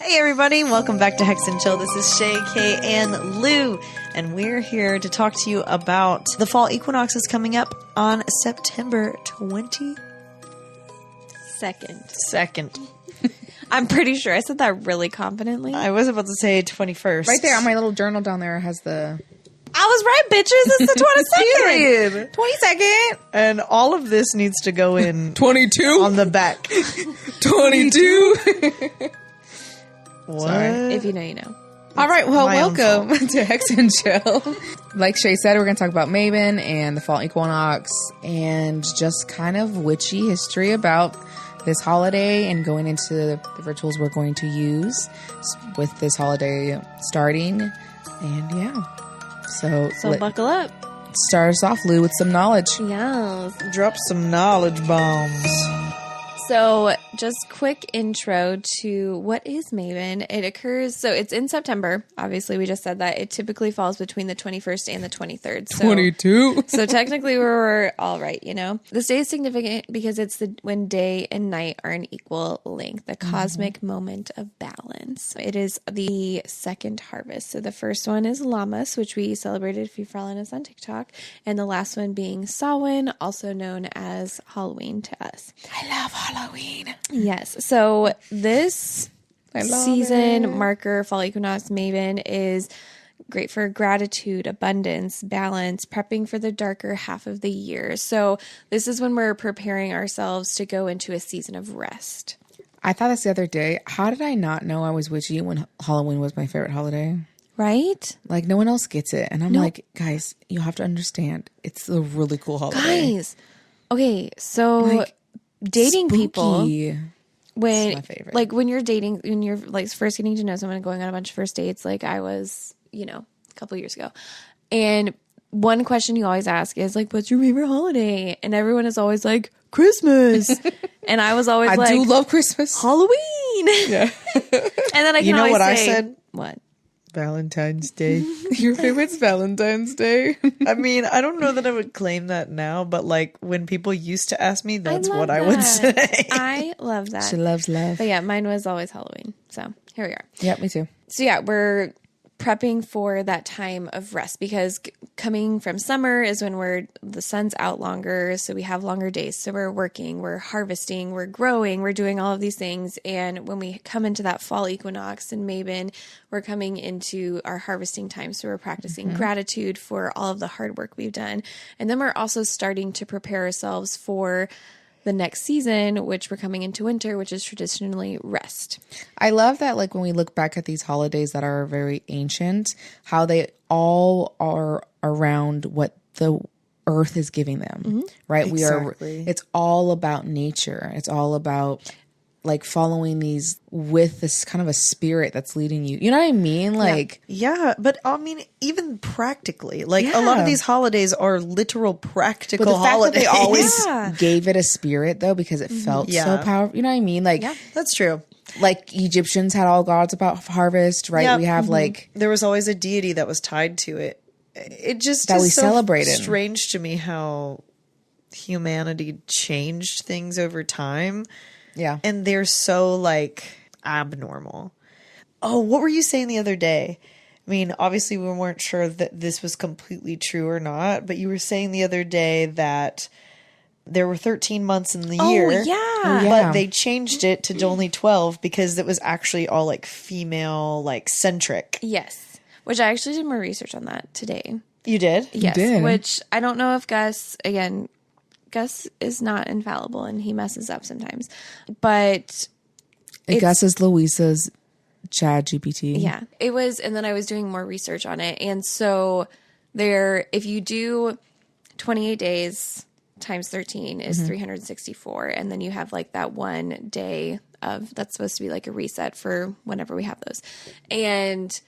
Hey everybody, welcome back to Hex and Chill. This is Shay, Kay, and Lou, and we're here to talk to you about the fall equinox is coming up on September 22nd. I'm pretty sure I said that really confidently. I was about to say 21st. Right there on my little journal down there has the... I was right, bitches. It's the 22nd. 22nd. And all of this needs to go in 22 on the back. 22. What? Sorry. If you know, you know. All right, well, my own welcome to Hex and Chill. Like Shay said, we're going to talk about Mabon and the fall equinox and just kind of witchy history about this holiday and going into the rituals we're going to use with this holiday starting. And yeah. So Buckle up. Start us off, Lou, with some knowledge. Yes. Drop some knowledge bombs. So, just quick intro to what is Mabon. It occurs, so it's in September. Obviously, we just said that. It typically falls between the 21st and the 23rd. So, 22. So technically we're all right, you know. This day is significant because it's when day and night are an equal length, the cosmic moment of balance. It is the second harvest. So the first one is Lammas, which we celebrated if you're following us on TikTok, and the last one being Samhain, also known as Halloween to us. I love Halloween. Yes. So this season marker, fall equinox Mabon, is great for gratitude, abundance, balance, prepping for the darker half of the year. So this is when we're preparing ourselves to go into a season of rest. I thought this the other day. How did I not know I was witchy when Halloween was my favorite holiday? Right? Like, no one else gets it. And I'm like, guys, you have to understand. It's a really cool holiday. Guys. Okay, so Like, dating spooky. people, when It's my favorite. like when you're dating, when you're like first getting to know someone and going on a bunch of first dates, like I was, you know, a couple of years ago. And one question you always ask is like, what's your favorite holiday? And everyone is always like, Christmas. And I was always I do love Christmas. Halloween. Yeah. And then I can You know always what I say, said? What? Valentine's Day. Your favorite's Valentine's Day. I mean, I don't know that I would claim that now, but like when people used to ask me, that's love what I would that. say. I love that. She loves love. But yeah, mine was always Halloween. So here we are. Yeah, me too. So yeah, we're prepping for that time of rest because coming from summer is when the sun's out longer, so we have longer days. So we're working, we're harvesting, we're growing, we're doing all of these things. And when we come into that fall equinox in Mabon, we're coming into our harvesting time. So we're practicing gratitude for all of the hard work we've done. And then we're also starting to prepare ourselves for the next season, which we're coming into winter, which is traditionally rest. I love that, like, when we look back at these holidays that are very ancient, how they all are around what the earth is giving them, right? Exactly. It's all about nature. It's all about like following these with this kind of a spirit that's leading you. You know what I mean? Like, Yeah, but I mean, even practically, like a lot of these holidays are literal practical but the fact holidays. that they always Yeah. gave it a spirit though, because it felt so powerful. You know what I mean? Like, That's true. like Egyptians had all gods about harvest, right? Yep. We have like, There was always a deity that was tied to it. It just That is we so celebrated. strange to me how humanity changed things over time. yeah. And they're so like abnormal. Oh, what were you saying the other day? I mean, obviously we weren't sure that this was completely true or not, but you were saying the other day that there were 13 months in the year. yeah. Yeah. But they changed it to only 12 because it was actually all like female, like centric. Yes. Which I actually did more research on that today. You did? Yes. did. Which I don't know if Gus is not infallible and he messes up sometimes. But Gus is Louisa's Chad GPT. yeah, it was. And then I was doing more research on it. And so if you do 28 days times 13 is 364. And then you have like that one day that's supposed to be like a reset for whenever we have those. And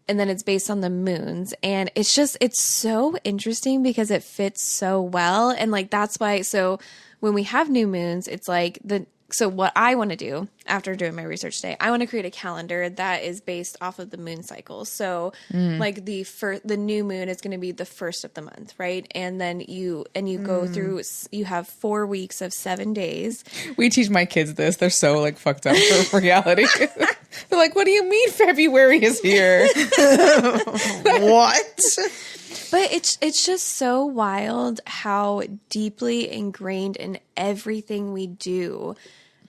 then it's based on the moons. And it's so interesting because it fits so well. And like, that's why, so when we have new moons, it's like so what I want to do after doing my research today, I want to create a calendar that is based off of the moon cycle. So like the new moon is going to be the first of the month, right? And then you go through, you have 4 weeks of 7 days. We teach my kids this. They're so like fucked up for reality. They're like, what do you mean February is here? What? But it's just so wild how deeply ingrained in everything we do,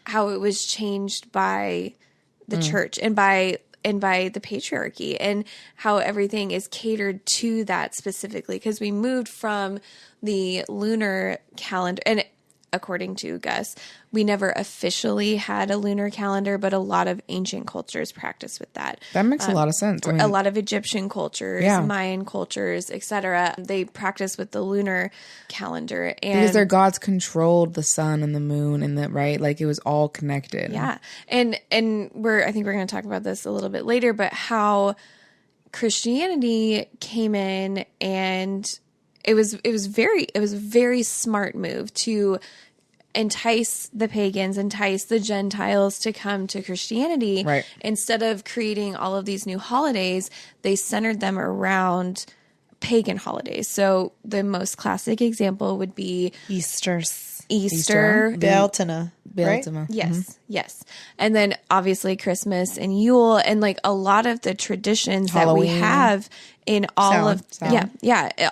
how it was changed by the church and by the patriarchy, and how everything is catered to that specifically, because we moved from the lunar calendar, and according to Gus, we never officially had a lunar calendar, but a lot of ancient cultures practice with that. That makes a lot of sense. I mean, A lot of Egyptian cultures, Yeah. Mayan cultures, etc. They practice with the lunar calendar, and because their gods controlled the sun and the moon and the right, like it was all connected. yeah, and I think we're going to talk about this a little bit later, but how Christianity came in, and it was a very smart move to entice the pagans, entice the Gentiles to come to Christianity. Right. Instead of creating all of these new holidays, they centered them around pagan holidays. So the most classic example would be Easter. Beltana. Right? Beltana. Yes, yes. And then obviously Christmas and Yule, and like a lot of the traditions that we Halloween. have in all of Samhain. so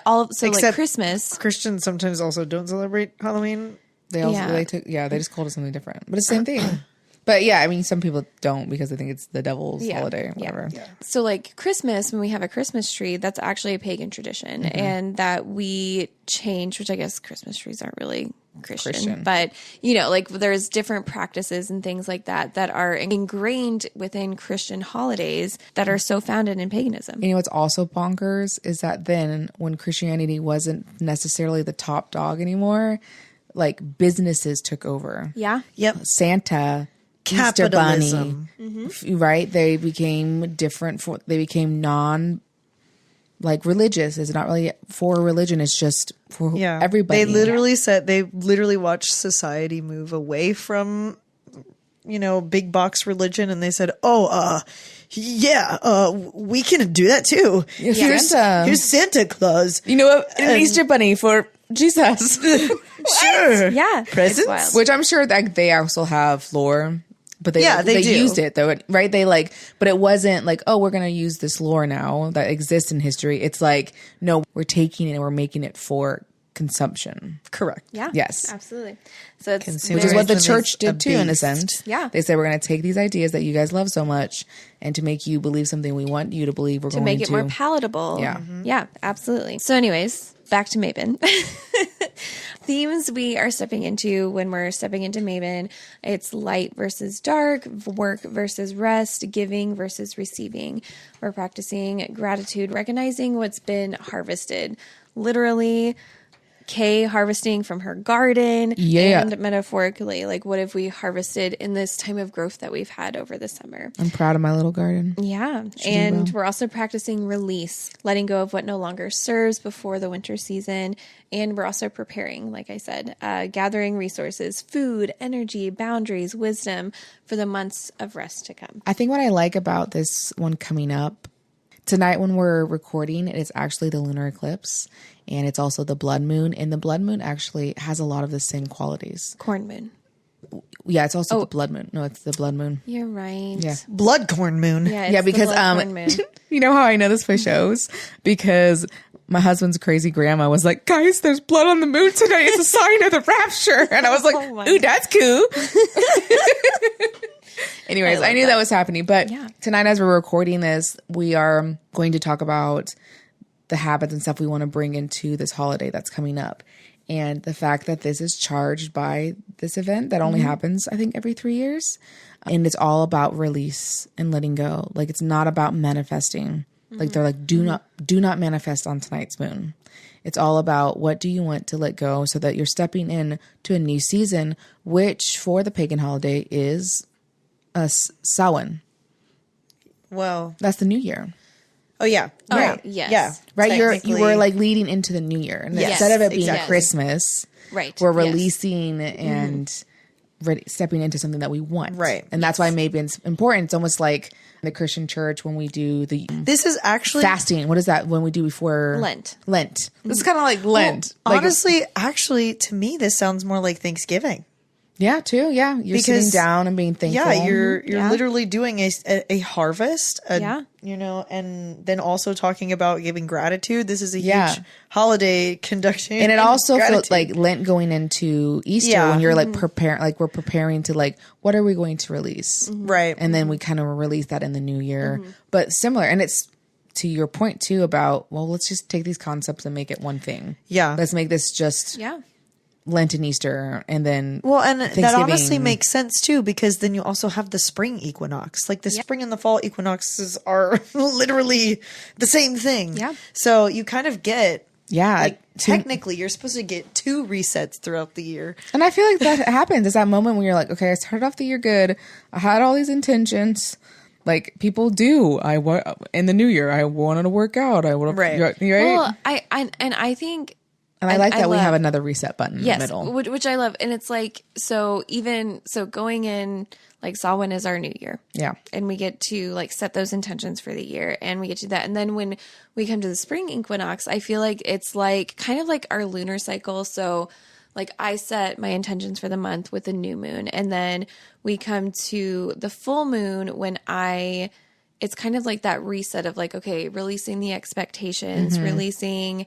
like Except Christmas. Christians sometimes also don't celebrate Halloween. They also Yeah. they just called it something different, but it's the same thing. But yeah, I mean, some people don't because they think it's the devil's holiday, whatever. Yeah. So like Christmas, when we have a Christmas tree, that's actually a pagan tradition, and that we change, which I guess Christmas trees aren't really Christian, but you know, like there's different practices and things like that that are ingrained within Christian holidays that are so founded in paganism. You know what's also bonkers is that then when Christianity wasn't necessarily the top dog anymore, like businesses took over. Yeah. Yep. Santa, Easter Bunny, Capitalism. right? They became different. They became non like religious. It's not really for religion. It's just for everybody. They literally watched society move away from, big box religion, and they said, we can do that too. Here's Santa Claus. You know what? An Easter Bunny for Jesus. Sure. Yeah. Presents? It's wild. Which I'm sure that they also have lore. But they do. used it though, right? But it wasn't like, oh, we're going to use this lore now that exists in history. It's like, no, we're taking it and we're making it for consumption. Correct. Yeah. Yes. Absolutely. So it's Which is what the Consumerism church is did a too, in a beast. sense. Yeah. They said, we're going to take these ideas that you guys love so much and to make you believe something we want you to believe, we're to going make it more palatable. Yeah. Yeah, absolutely. So anyways, back to Mabon. Themes we are stepping into when we're stepping into Mabon, it's light versus dark, work versus rest, giving versus receiving. We're practicing gratitude, recognizing what's been harvested. Literally, Kay harvesting from her garden, and metaphorically, like what have we harvested in this time of growth that we've had over the summer? I'm proud of my little garden. Yeah. And we're also practicing release, letting go of what no longer serves before the winter season. And we're also preparing, like I said, gathering resources, food, energy, boundaries, wisdom for the months of rest to come. I think what I like about this one coming up tonight when we're recording, it's actually the lunar eclipse and it's also the blood moon. And the blood moon actually has a lot of the same qualities. Corn moon. Yeah, it's also the blood moon. No, it's the blood moon. You're right. Yeah. Blood corn moon. Yeah, it's Yeah, because the blood corn moon. you know how I know this by shows? Because my husband's crazy grandma was like, guys, there's blood on the moon today. It's a sign of the rapture. And I was like, ooh, that's cool. Anyways, I knew that was happening. But tonight, as we're recording this, we are going to talk about the habits and stuff we want to bring into this holiday that's coming up. And the fact that this is charged by this event that only happens, I think, every 3 years. And it's all about release and letting go. Like, it's not about manifesting. Like, they're like, do not manifest on tonight's moon. It's all about what do you want to let go so that you're stepping in to a new season, which for the pagan holiday is Samhain. Well, That's the new year. oh yeah. Right. yes. Yeah. Right? You Technically- were like leading into the new year. And instead of it being exactly. Christmas, Right. we're Yes. releasing and stepping into something that we want. Right. And that's why maybe it's important. It's almost like the Christian church when we do the This is actually fasting. What is that when we do before Lent? This is kind of like Lent. Like, honestly, actually, to me, this sounds more like Thanksgiving. Yeah, too. Yeah, you're Because- sitting down and being thankful. Yeah, you're Yeah. literally doing a harvest. Yeah. You know, and then also talking about giving gratitude. This is a Yeah. huge holiday conduction. And it also feels gratitude. like Lent going into Easter Yeah. when you're like preparing, like we're preparing to like, what are we going to release? right. And then we kind of release that in the new year. But similar, and it's to your point too about, well, let's just take these concepts and make it one thing. Yeah. Let's make this just Yeah. Lent and Easter, and then Well, and that Thanksgiving. honestly makes sense too, because then you also have the spring equinox. Like the spring and the fall equinoxes are literally the same thing. Yeah. So you kind of get, yeah, like, technically, you're supposed to get 2 resets throughout the year. and I feel like that happens. Is that moment when you're like, okay, I started off the year good. I had all these intentions. Like people do. In the new year, I wanted to work out. I would Right. right. Well, I think And I like that we love- have another reset button in the middle. which I love, and it's like so going in like Samhain is our new year, Yeah. and we get to like set those intentions for the year, and we get to that, and then when we come to the spring equinox, I feel like it's like kind of like our lunar cycle. So like I set my intentions for the month with the new moon, and then we come to the full moon when it's kind of like that reset of like, okay, releasing the expectations, releasing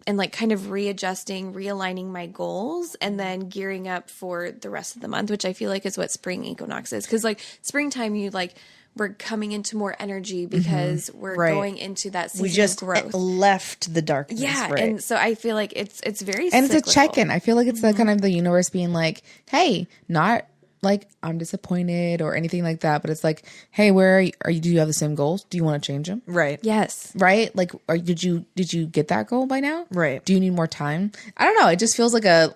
and like kind of readjusting, realigning my goals, and then gearing up for the rest of the month, which I feel like is what spring equinox is. Because like springtime, we're coming into more energy because we're Right. going into that season We just of growth. left the darkness. Yeah, right. and so I feel like it's very And it's a cyclical. check-in. I feel like it's the kind of the universe being like, hey, not like I'm disappointed or anything like that, but it's like, hey, where are you? Do you have the same goals? Do you want to change them? right. Yes. Right? Like, did you get that goal by now? Right. Do you need more time? I don't know. It just feels like a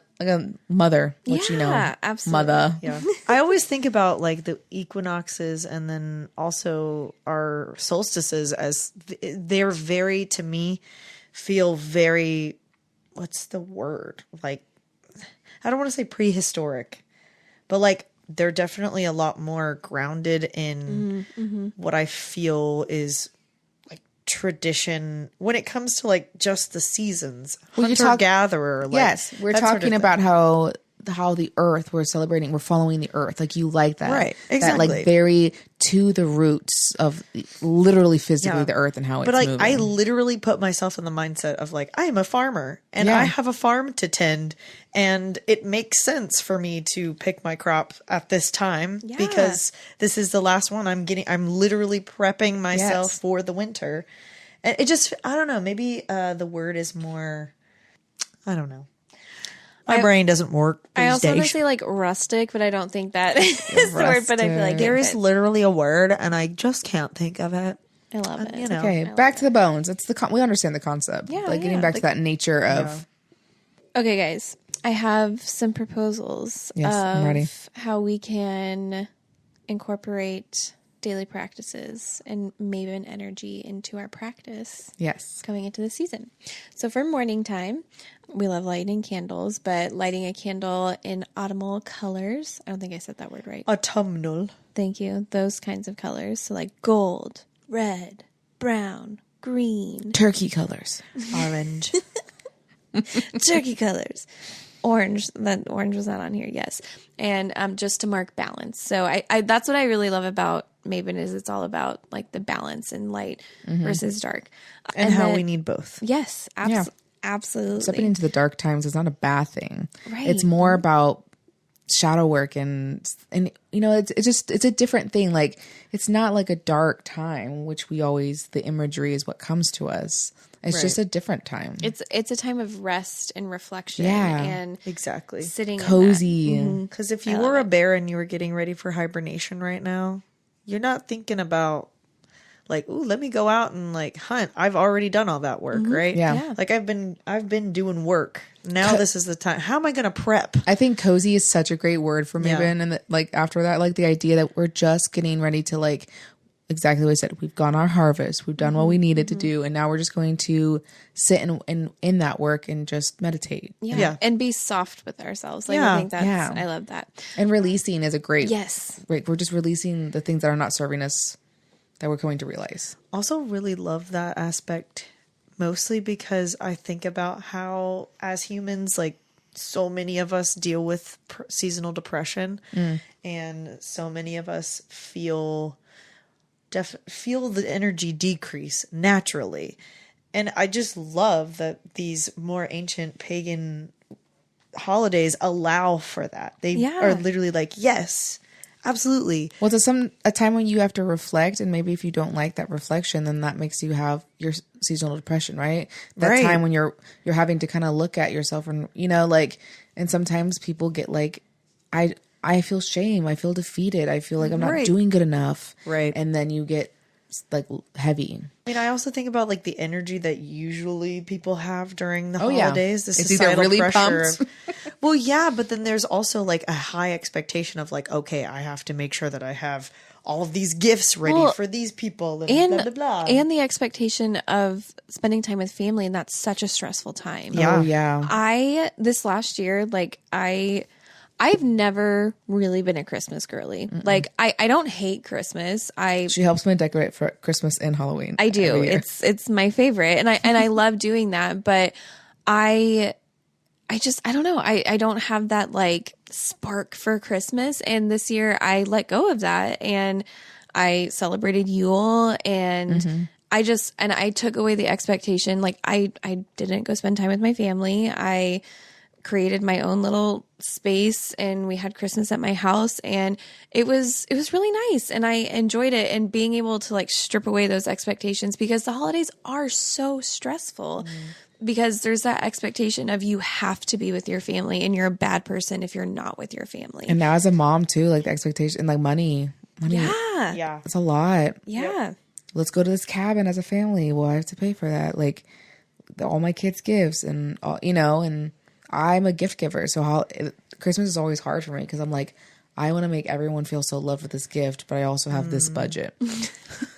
mother, which Yeah, absolutely. mother. Yeah. I always think about like the equinoxes and then also our solstices as they're very, to me, feel very, what's the word? Like, I don't want to say prehistoric, but like they're definitely a lot more grounded in what I feel is like tradition when it comes to like just the seasons. Well, you Hunter talk- gatherer. Like, Yes, we're that sort of talking thing. about how the earth, we're celebrating, we're following the earth. Like you like that. Right, That exactly. like very to the roots of literally physically Yeah. the earth and how it's But like moving. I literally put myself in the mindset of like I am a farmer and Yeah. I have a farm to tend, and it makes sense for me to pick my crop at this time Yeah. because this is the last one I'm literally prepping myself Yes. for the winter. And it just, I don't know, maybe the word is more, I don't know. My brain doesn't work these I also want to days. say like rustic, but I don't think that is the word. But I feel like There it is fits. literally a word and I just can't think of it. I love it. You know. Okay, back to the bones. It's we understand the concept. Yeah, like getting yeah. back to Like- that nature of Okay, guys, I have some proposals Yes, I'm of ready. how we can incorporate daily practices and Mabon energy into our practice yes. going into the season. So for morning time, we love lighting candles, but lighting a candle in autumnal colors. I don't think I said that word right. Autumnal. Thank you. Those kinds of colors. So like gold, red, brown, green, Turkey colors. Orange. turkey colors, orange. That orange was not on here. Yes, and just to mark balance. So I that's what I really love about Mabon is it's all about like the balance in light versus dark, and how then- we need both. Yes, Yeah. absolutely. Stepping into the dark times is not a bad thing. Right. It's more about shadow work and you know it's a different thing. Like it's not like a dark time, which we always the imagery is what comes to us. It's just a different time. It's a time of rest and reflection. Yeah. and Exactly. sitting in that. cozy. Because if you were a bear and you were getting ready for hibernation right now, you're not thinking about like, ooh, let me go out and like hunt. I've already done all that work, right? Yeah. Yeah. Like I've been doing work. Now this is the time. How am I going to prep? I think cozy is such a great word for Yeah. Mabon, and like after that, like the idea that we're just getting ready to like exactly what I said. We've gone our harvest. We've done what we needed to do, and now we're just going to sit in that work and just meditate. Yeah. and be soft with ourselves. Like Yeah. I think that's Yeah. I love that. And releasing is a great. Yes. Right, we're just releasing the things that are not serving us that we're going to realize. Also really love that aspect mostly because I think about how as humans like so many of us deal with seasonal depression, and so many of us feel the energy decrease naturally. And I just love that these more ancient pagan holidays allow for that. They are literally like, yes, absolutely. Well, it's a time when you have to reflect, and maybe if you don't like that reflection, then that makes you have your seasonal depression, right? That time when you're having to kind of look at yourself, and like, and sometimes people get like, I feel shame, I feel defeated, I feel like I'm not doing good enough, right? And then you get like heavy. I mean, I also think about like the energy that usually people have during the holidays. The it's either really pumped. Well, yeah, but then there's also like a high expectation of like, okay, I have to make sure that I have all of these gifts ready for these people, and blah, blah, blah. And the expectation of spending time with family, and that's such a stressful time. Yeah. Oh, yeah. This last year, like I've never really been a Christmas girly. Like I don't hate Christmas. She helps me decorate for Christmas and Halloween. I do. It's my favorite, and I love doing that. But I don't know. I don't have that like spark for Christmas. And this year I let go of that, and I celebrated Yule, and I took away the expectation. Like I didn't go spend time with my family. I created my own little space, and we had Christmas at my house, and it was really nice, and I enjoyed it, and being able to like strip away those expectations, because the holidays are so stressful. Because there's that expectation of you have to be with your family, and you're a bad person if you're not with your family. And now as a mom too, like the expectation and like money. Yeah. It's a lot. Yeah. Yep. Let's go to this cabin as a family. Well, I have to pay for that. Like all my kids' gifts, and all, and I'm a gift giver. So Christmas is always hard for me, because I'm like, I want to make everyone feel so loved with this gift, but I also have this budget.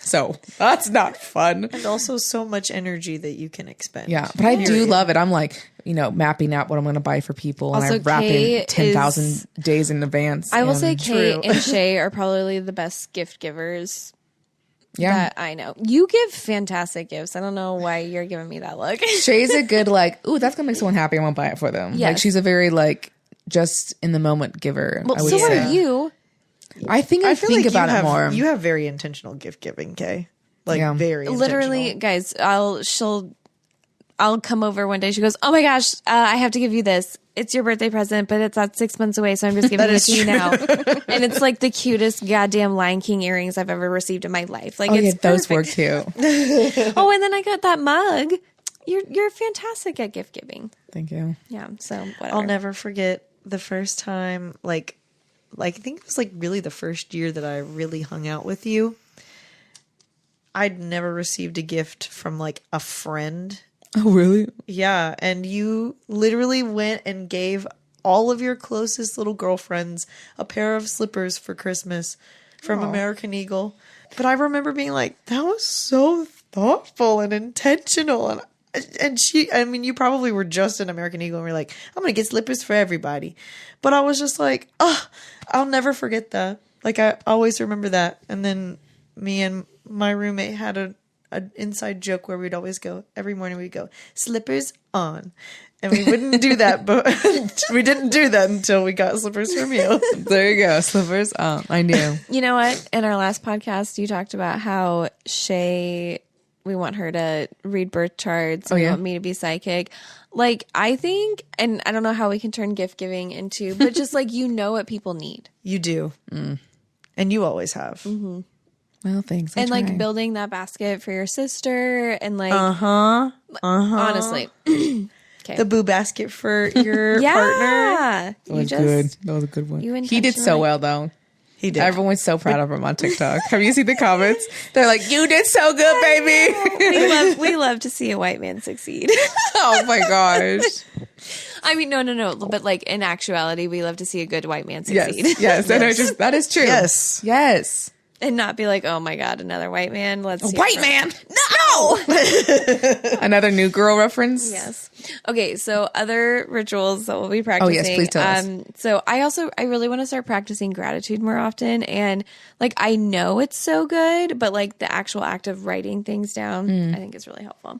So that's not fun. And also so much energy that you can expend. Yeah, but I do love it. I'm like, mapping out what I'm going to buy for people. Also, and I wrap Kay in 10,000 days in advance. I will say Kate and Shay are probably the best gift givers that I know. You give fantastic gifts. I don't know why you're giving me that look. Shay's a good like, ooh, that's going to make someone happy. I want to buy it for them. Yes. Like she's a very like just in the moment giver. Well, so are you. I think I think like about it more. You have very intentional gift giving, Kay. Like very literally, guys. I'll come over one day. She goes, "Oh my gosh, I have to give you this. It's your birthday present, but it's at 6 months away, so I'm just giving it to you now." And it's like the cutest goddamn Lion King earrings I've ever received in my life. Like, it's those perfect. work too. Oh, and then I got that mug. You're fantastic at gift giving. Thank you. Yeah. So whatever. I'll never forget the first time. Like I think it was like really the first year that I really hung out with you. I'd never received a gift from like a friend. Oh, really? Yeah. And you literally went and gave all of your closest little girlfriends a pair of slippers for Christmas from American Eagle. But I remember being like, that was so thoughtful and intentional. And you probably were just an American Eagle and were like, I'm going to get slippers for everybody. But I was just like, I'll never forget that. Like, I always remember that. And then me and my roommate had an inside joke where we'd always go, every morning we'd go, slippers on. And we wouldn't do that, but we didn't do that until we got slippers from you. There you go. Slippers on. I knew. You know what? In our last podcast, you talked about how Shay, we want her to read birth charts. And we want me to be psychic. Like, I think, and I don't know how we can turn gift giving into, but just like, what people need. You do. And you always have. Mm-hmm. Well, thanks. And like building that basket for your sister and like, honestly. Okay. The boo basket for your partner. That was good. That was a good one. He did so well, though. He did. Everyone's so proud of him on TikTok. Have you seen the comments? They're like, "You did so good, baby." we love to see a white man succeed. Oh my gosh. I mean, no. But like in actuality, we love to see a good white man succeed. Yes. That is true. Yes. Yes. And not be like, oh my God, another white man. Let's see. White man. No. Another New Girl reference. Yes. Okay, so other rituals that we'll be practicing. Oh, yes, please tell us. So I really want to start practicing gratitude more often. And like, I know it's so good, but like the actual act of writing things down, I think is really helpful.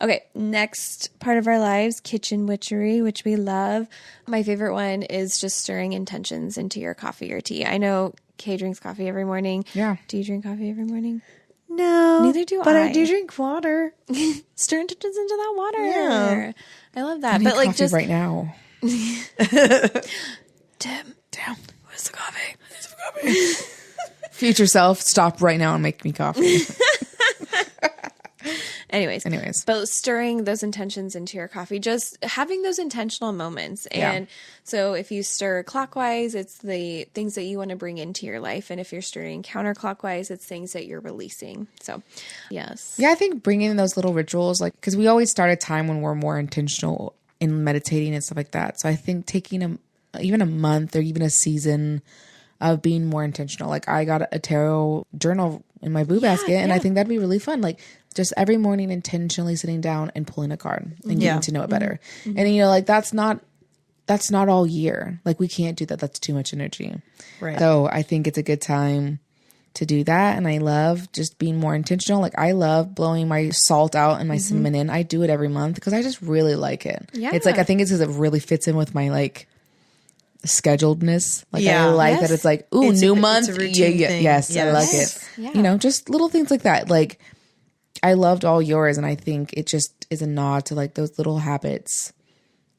Okay, next part of our lives, kitchen witchery, which we love. My favorite one is just stirring intentions into your coffee or tea. I know Kay drinks coffee every morning. Yeah. Do you drink coffee every morning? No. Neither do but I. I do drink water. Stir intentions into that water. Yeah. I love that. I need But like coffee just right now. Tim, where's the coffee? Future self, stop right now and make me coffee. Anyways, but stirring those intentions into your coffee, just having those intentional moments. And so if you stir clockwise, it's the things that you want to bring into your life. And if you're stirring counterclockwise, it's things that you're releasing. So, yes. Yeah, I think bringing in those little rituals, like, because we always start a time when we're more intentional in meditating and stuff like that. So I think taking even a month or even a season of being more intentional. Like, I got a tarot journal in my boo basket, and I think that'd be really fun. Like, just every morning intentionally sitting down and pulling a card and getting to know it better. And, you know, like, that's not all year. Like, we can't do that. That's too much energy. Right. So I think it's a good time to do that. And I love just being more intentional. Like, I love blowing my salt out and my cinnamon in. I do it every month because I just really like it. Yeah. It's like, I think it's because it really fits in with my, like, scheduledness. Like, I like that it's like, ooh, new month. It's a routine thing. Yes, I like it. Yeah. You know, just little things like that. Like, I loved all yours, and I think it just is a nod to like those little habits.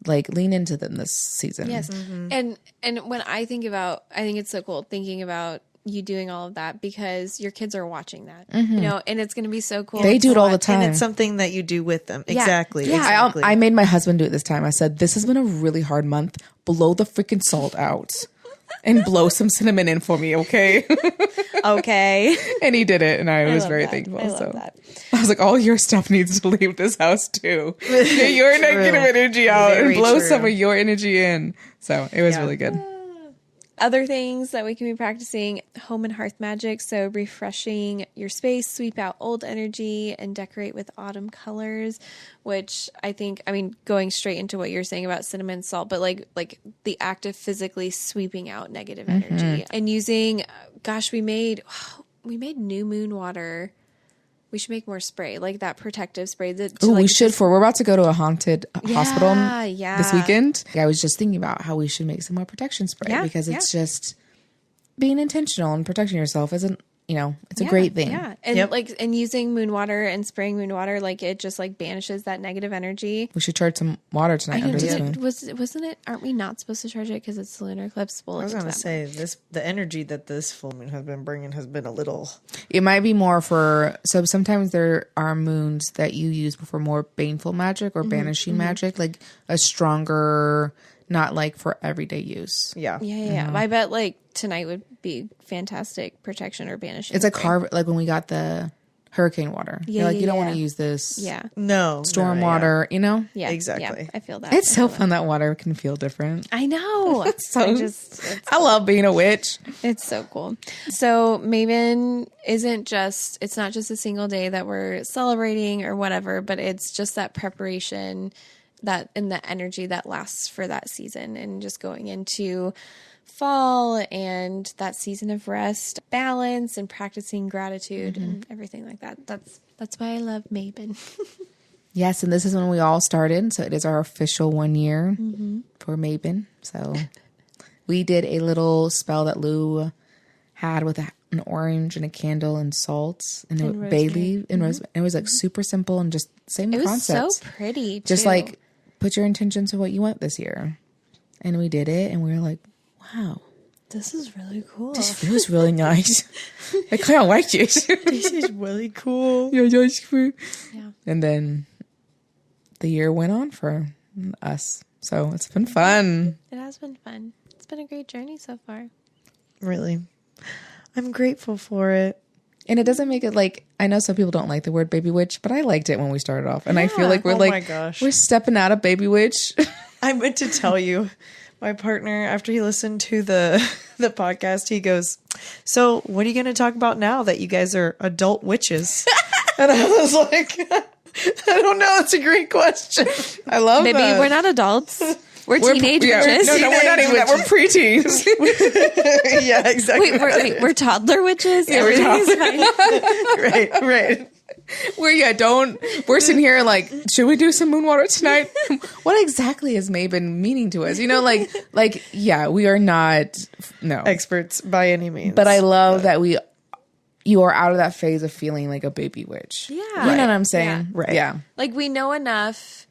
Like, lean into them this season. Yes. And when I think it's so cool thinking about you doing all of that because your kids are watching that, you know, and it's going to be so cool. They do it all the time. And it's something that you do with them. Yeah. Exactly. Yeah. Exactly. I made my husband do it this time. I said, this has been a really hard month. Blow the freaking salt out and blow some cinnamon in for me, okay? Okay. And he did it, and I was love very that. thankful. I love So that. I was like, all your stuff needs to leave this house too. Get your negative energy out Very and blow true. some of your energy in. So it was Yeah. really good. Other things that we can be practicing, home and hearth magic. So refreshing your space, sweep out old energy, and decorate with autumn colors, which I think, I mean, going straight into what you're saying about cinnamon salt, but like the act of physically sweeping out negative energy and using, gosh, we made new moon water. We should make more spray, like that protective spray. Oh, we should. We're about to go to a haunted hospital yeah. this weekend. I was just thinking about how we should make some more protection spray because it's just being intentional and protecting yourself isn't, you know, it's a great thing. Yeah. And Yep. like, and using moon water and spraying moon water, like it just like banishes that negative energy. We should charge some water tonight under this moon. Wasn't it? Aren't we not supposed to charge it because it's the lunar eclipse? We'll I was look going into to that. say the energy that this full moon has been bringing has been a little. It might be more so sometimes there are moons that you use for more baneful magic or banishing magic, like a stronger, not like for everyday use. Yeah. Yeah. I bet like tonight would be fantastic protection or banishing. It's like like when we got the hurricane water. Yeah, You're like, you don't want yeah. to use this Yeah. No. storm no, water, you know? Yeah. Exactly. Yeah, I feel that. It's so fun that water can feel different. I know. I love being a witch. It's so cool. So Mabon it's not just a single day that we're celebrating or whatever, but it's just that preparation that and the energy that lasts for that season and just going into fall and that season of rest, balance, and practicing gratitude and everything like that. That's why I love Mabon. Yes, and this is when we all started. So it is our official 1 year for Mabon. So we did a little spell that Lou had with an orange and a candle and salt and And bay rosemary. leaf and rosemary. It was like super simple and just same It was concept. so pretty. Just too. like put your intentions of what you want this year. And we did it and we were like, wow, this is really cool. this feels really nice. I kind of like it. This is really cool. Yeah. And then the year went on for us. So it's been fun. It has been fun. It's been a great journey so far. Really. I'm grateful for it. And it doesn't make it like, I know some people don't like the word baby witch, but I liked it when we started off. And I feel like we're Oh like, my gosh. we're stepping out of baby witch. I meant to tell you, my partner, after he listened to the podcast, he goes, so what are you going to talk about now that you guys are adult witches? And I was like, I don't know. It's a great question. I love Maybe that. we're not adults. We're teenage witches. No, we're not even that. We're preteens. Yeah, exactly. Wait, we're toddler witches? Yeah, we're Everything's fine. Right. We're sitting here like, should we do some moon water tonight? What exactly is Mabon meaning to us? Yeah, we are not, no. Experts by any means. But I love that you are out of that phase of feeling like a baby witch. Yeah. You know what I'm saying? Yeah. Right. Yeah. Like, we know enough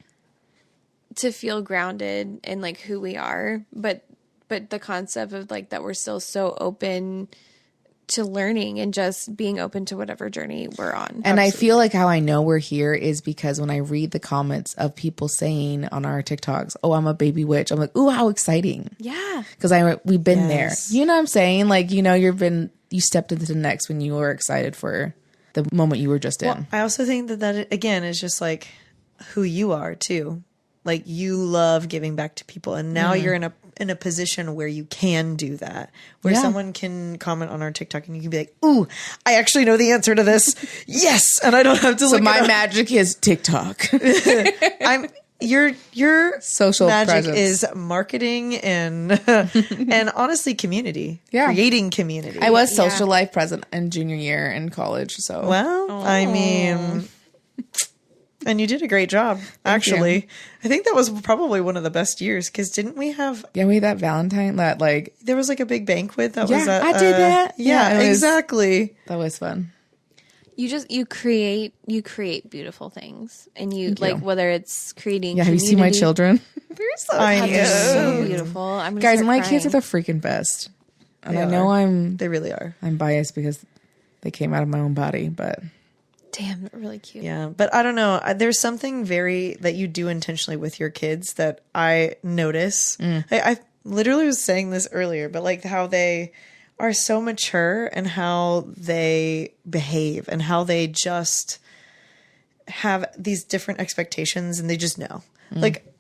to feel grounded in like who we are, but the concept of like that we're still so open to learning and just being open to whatever journey we're on. And I feel like how I know we're here is because when I read the comments of people saying on our TikToks, "Oh, I'm a baby witch," I'm like, "Ooh, how exciting!" Yeah, Because we've been Yes. there. You know what I'm saying? Like, you stepped into the next when you were excited for the moment you were just in. I also think that again is just like who you are too. Like, you love giving back to people, and now you're in a position where you can do that, where Yeah. someone can comment on our TikTok and you can be like, "Ooh, I actually know the answer to this." Yes, and I don't have to So look my it up. magic is TikTok. Your Social magic presence. is marketing and and honestly community. Yeah. Creating community. I was social life present in junior year in college. So Well, I mean, and you did a great job, actually. I think that was probably one of the best years, because didn't we have, yeah, we had that Valentine that like there was like a big banquet that Yeah, was at, I did that. Yeah, Yeah, it was- exactly. that was fun. you create beautiful things, and you like whether it's creating. Yeah, have you seen my community- children? They're so I cute. They're so know. beautiful. I'm gonna Guys, start my kids are crying. the freaking best. And They I know are. I'm They really are. biased because they came out of my own body, but Damn, they're really cute. Yeah, but I don't know. There's something that you do intentionally with your kids that I notice. I literally was saying this earlier, but like how they are so mature and how they behave and how they just have these different expectations and they just know. Like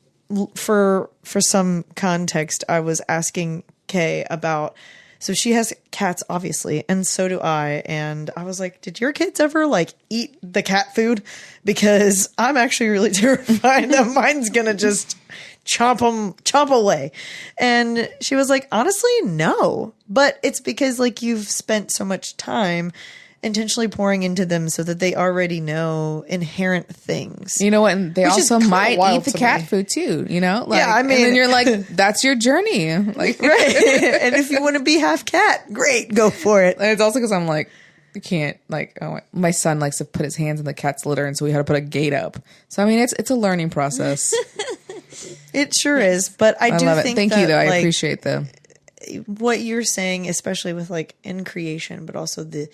for some context, I was asking Kay about, so she has cats, obviously, and so do I. And I was like, did your kids ever like eat the cat food? Because I'm actually really terrified that mine's going to just chomp away. And she was like, honestly, no. But it's because like you've spent so much time intentionally pouring into them so that they already know inherent things. you know what? And they Which is also kinda might wild eat the to cat me. food too, you know? Like, Yeah, I and then mean- you're like, that's your journey. Like, Right. And if you want to be half cat, great, go for it. And it's also because I'm like, you can't like. Oh, my son likes to put his hands in the cat's litter, and so we had to put a gate up. So I mean, it's a learning process. It sure is. But I I do love it. think Thank that, you, though. I like, appreciate what you're saying, especially with like in creation, but also the,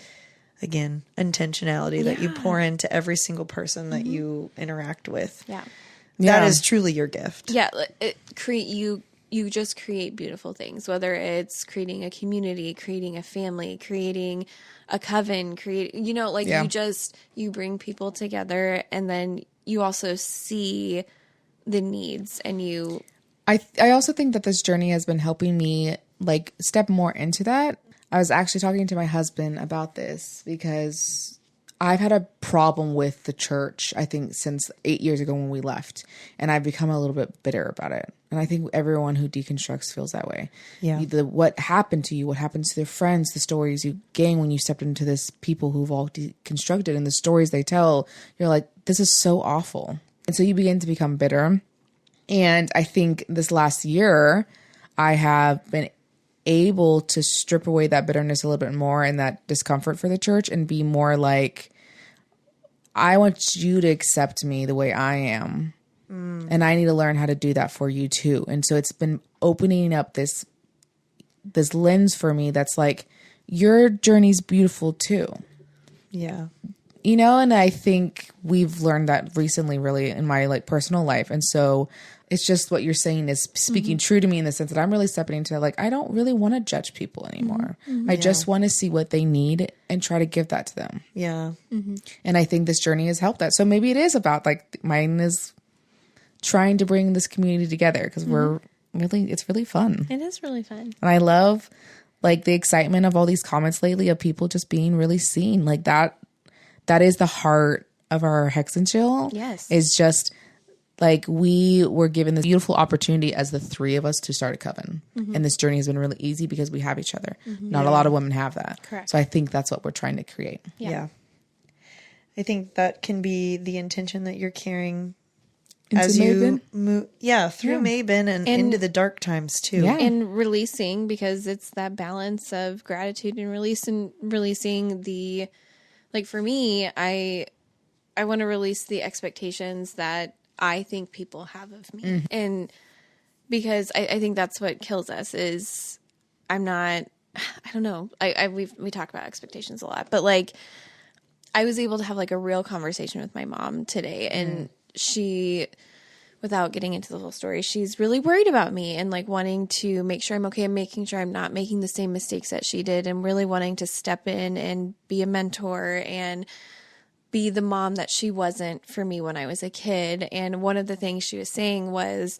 again, intentionality that you pour into every single person that you interact with. Yeah. That is truly your gift. Yeah, you just create beautiful things, whether it's creating a community, creating a family, creating a coven, you bring people together, and then you also see the needs, and you I also think that this journey has been helping me like step more into that. I was actually talking to my husband about this because I've had a problem with the church, I think, since 8 years ago when we left. And I've become a little bit bitter about it. And I think everyone who deconstructs feels that way. Yeah. What happened to you, what happened to their friends, the stories you gain when you stepped into this people who've all deconstructed, and the stories they tell, you're like, this is so awful. And so you begin to become bitter. And I think this last year, I have been able to strip away that bitterness a little bit more and that discomfort for the church and be more like, I want you to accept me the way I am. And I need to learn how to do that for you too. And so it's been opening up this lens for me that's like, your journey's beautiful too. Yeah. You know, and I think we've learned that recently really in my like personal life. And so it's just what you're saying is speaking true to me in the sense that I'm really stepping into like, I don't really want to judge people anymore. I just want to see what they need and try to give that to them. Yeah. And I think this journey has helped that. So maybe it is about like mine is trying to bring this community together because it's really fun. it is really fun. And I love like the excitement of all these comments lately of people just being really seen like that. that is the heart of our Hex and Chill. Yes. Is just like we were given this beautiful opportunity as the three of us to start a coven. And this journey has been really easy because we have each other. Not a lot of women have that. Correct. So I think that's what we're trying to create. Yeah. I think that can be the intention that you're carrying Into as Mabon? you move, through Mabon and into the dark times too. Yeah. And releasing, because it's that balance of gratitude and releasing the, like for me, I want to release the expectations that I think people have of me. And because I think that's what kills us is I'm not, I don't know. We talk about expectations a lot, but like I was able to have like a real conversation with my mom today, and she, without getting into the whole story, she's really worried about me and like wanting to make sure I'm okay and making sure I'm not making the same mistakes that she did, and really wanting to step in and be a mentor and be the mom that she wasn't for me when I was a kid. And one of the things she was saying was,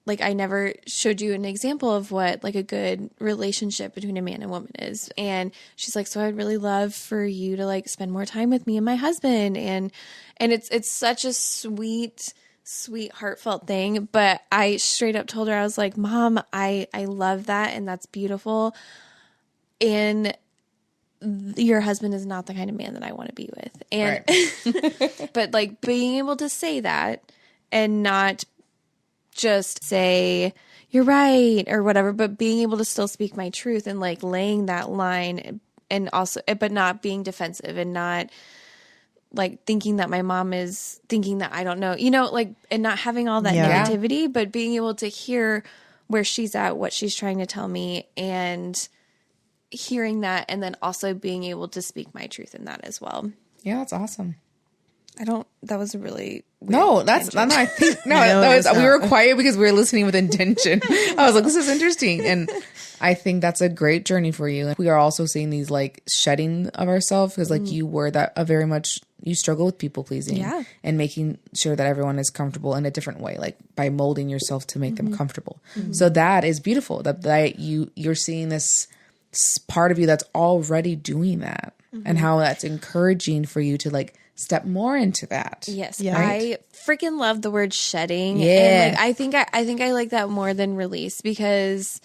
like, I never showed you an example of what like a good relationship between a man and woman is. And she's like, so I'd really love for you to like spend more time with me and my husband. And it's such a sweet, heartfelt thing. But I straight up told her, I was like, Mom, I love that. And that's beautiful. And your husband is not the kind of man that I want to be with. And, Right. but like being able to say that and not just say you're right or whatever, but being able to still speak my truth and like laying that line, and also, but not being defensive and not like thinking that my mom is thinking that I don't know, like, and not having all that negativity, but being able to hear where she's at, what she's trying to tell me, and hearing that, and then also being able to speak my truth in that as well. Yeah, that's awesome. That was a really weird No, that's tangent. no. I think no. No, that it's was, we not. were quiet because we were listening with intention. I was like, this is interesting, and I think that's a great journey for you. We are also seeing these like shedding of ourselves, because like you were that a very much you struggle with people pleasing, and making sure that everyone is comfortable in a different way, like by molding yourself to make them comfortable. So that is beautiful. That you're seeing this part of you that's already doing that, and how that's encouraging for you to like step more into that. Yes, Yeah. I freaking love the word shedding. Yeah. And like I think I like that more than release, because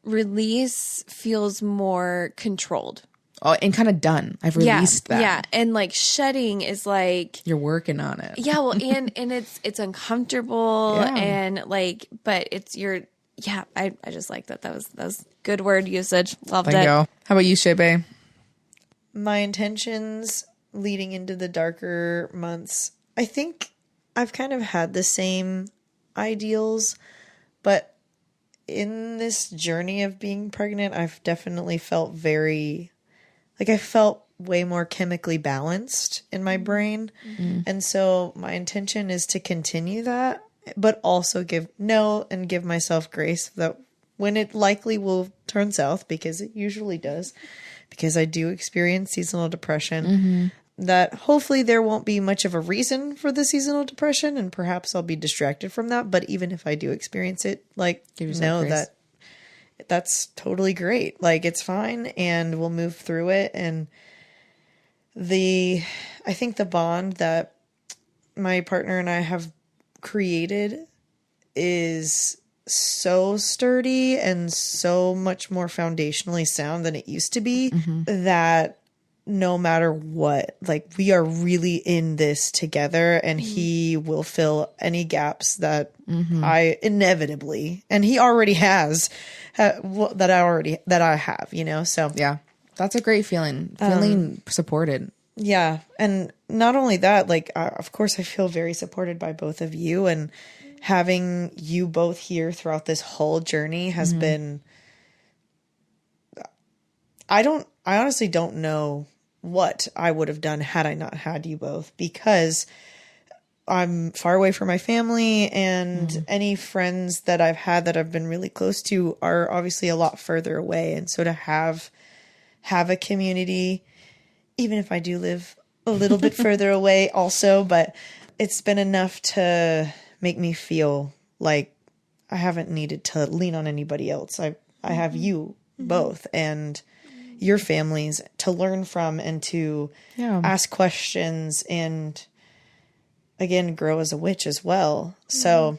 release feels more controlled. Oh, and kind of done. I've released that. Yeah, and like shedding is like, You're working on it. yeah, well, and it's uncomfortable, Yeah. and like, but it's I just like that. That was good word usage. Loved Thank it. you. How about you, Shay? My intentions leading into the darker months, I think I've kind of had the same ideals, but in this journey of being pregnant, I've definitely felt I felt way more chemically balanced in my brain. And so my intention is to continue that, but also give myself grace that when it likely will turn south, because it usually does, because I do experience seasonal depression, that hopefully there won't be much of a reason for the seasonal depression, and perhaps I'll be distracted from that. But even if I do experience it, like, Give yourself know grace. that's totally great. Like, it's fine, and we'll move through it. And I think the bond that my partner and I have created is so sturdy and so much more foundationally sound than it used to be, that no matter what, like, we are really in this together, and he will fill any gaps that I inevitably, and he already has, that I have, so Yeah. That's a great feeling. Feeling supported. yeah. And not only that, like, of course I feel very supported by both of you, and having you both here throughout this whole journey has been, I honestly don't know what I would have done had I not had you both, because I'm far away from my family, and any friends that I've had that I've been really close to are obviously a lot further away. And so to have a community, even if I do live a little bit further away also, but it's been enough to make me feel like I haven't needed to lean on anybody else. I have you both, and your families, to learn from and to ask questions and, again, grow as a witch as well. So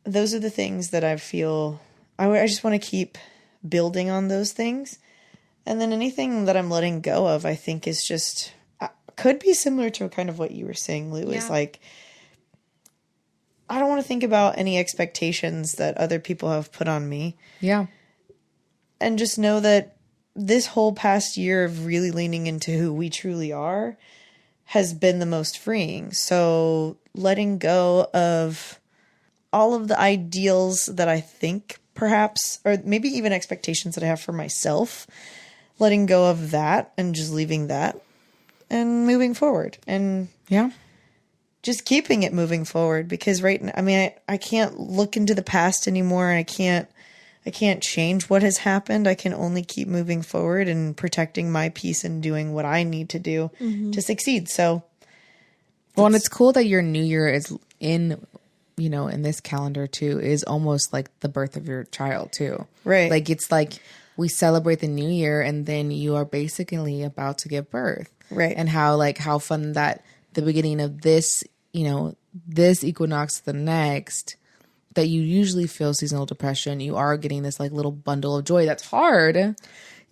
those are the things that I feel I just want to keep building on those things. And then anything that I'm letting go of, I think is just, could be similar to kind of what you were saying, Lou, is like, I don't want to think about any expectations that other people have put on me. Yeah. And just know that this whole past year of really leaning into who we truly are has been the most freeing. So letting go of all of the ideals that I think perhaps, or maybe even expectations that I have for myself, letting go of that and just leaving that and moving forward. And just keeping it moving forward, because right now, I mean, I can't look into the past anymore. And I can't change what has happened. I can only keep moving forward and protecting my peace and doing what I need to do to succeed. So, well, and it's cool that your new year is in this calendar too, is almost like the birth of your child too. Right. Like, it's like we celebrate the new year and then you are basically about to give birth. Right. And how fun that the beginning of this, this equinox, the next, that you usually feel seasonal depression, you are getting this like little bundle of joy that's hard. And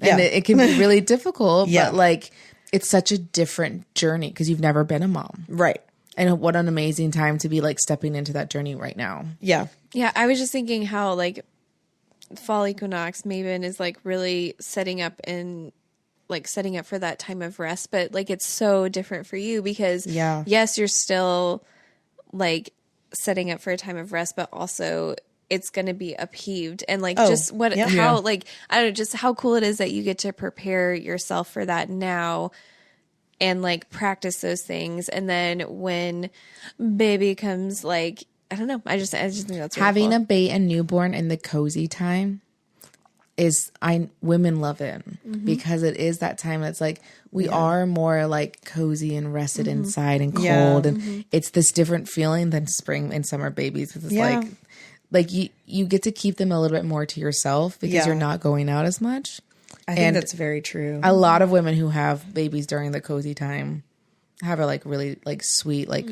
it can be really difficult, but like it's such a different journey because you've never been a mom. Right. And what an amazing time to be like stepping into that journey right now. Yeah. Yeah. I was just thinking how like fall equinox, Mabon is like really setting up for that time of rest, but like it's so different for you because yes, you're still like setting up for a time of rest, but also it's going to be upheaved and like just how like I don't know, just how cool it is that you get to prepare yourself for that now and like practice those things, and then when baby comes, like I don't know, I just think that's really having cool. a baby and newborn in the cozy time is women love it because it is that time that's like we are more like cozy and rested inside and cold and it's this different feeling than spring and summer babies. It's like you get to keep them a little bit more to yourself because you're not going out as much. I think that's very true. A lot of women who have babies during the cozy time have a like really like sweet like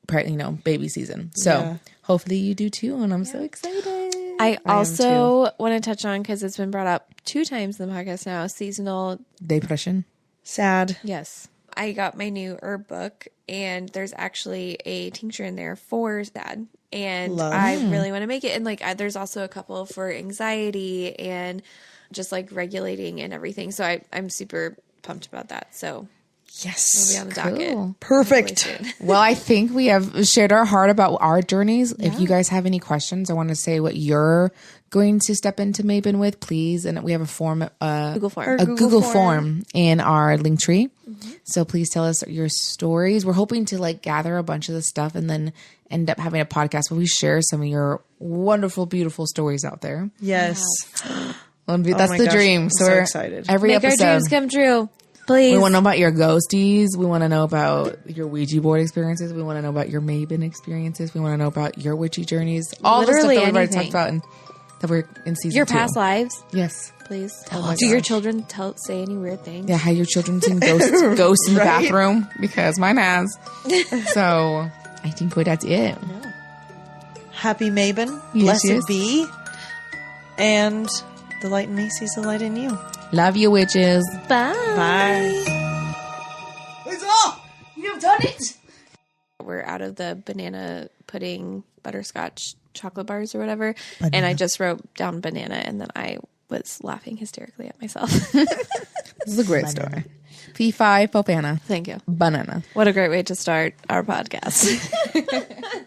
baby season. So hopefully you do too, and I'm so excited. I also want to touch on, because it's been brought up 2 times in the podcast now, seasonal depression. Sad. Yes. I got my new herb book, and there's actually a tincture in there for sad. And I really want to make it. And like, there's also a couple for anxiety and just like regulating and everything. So I'm super pumped about that. So yes, we'll be on the docket. Perfect. Well, I think we have shared our heart about our journeys. Yeah. If you guys have any questions, I want to say what you're going to step into Mabon with, please. And we have a form, Google form in our link tree. So please tell us your stories. We're hoping to like gather a bunch of the stuff and then end up having a podcast where we share some of your wonderful, beautiful stories out there. Yes. That's the dream. I'm so excited. Every Make episode, our dreams come true. Please. We want to know about your ghosties. We want to know about your Ouija board experiences. We want to know about your Mabon experiences. We want to know about your witchy journeys. All the stuff that we've already talked about that we're in season 2. Your past lives. Yes. Please. Do your children say any weird things? Yeah, how your children's seen ghosts in the bathroom, because mine has. So I think that's it. Happy Mabon. Yes, Blessed be. And the light in me sees the light in you. Love you, witches. Bye. Bye. You've done it. We're out of the banana pudding butterscotch chocolate bars or whatever. Banana. And I just wrote down banana, and then I was laughing hysterically at myself. This is a great story. P5 Popana. Thank you. Banana. What a great way to start our podcast.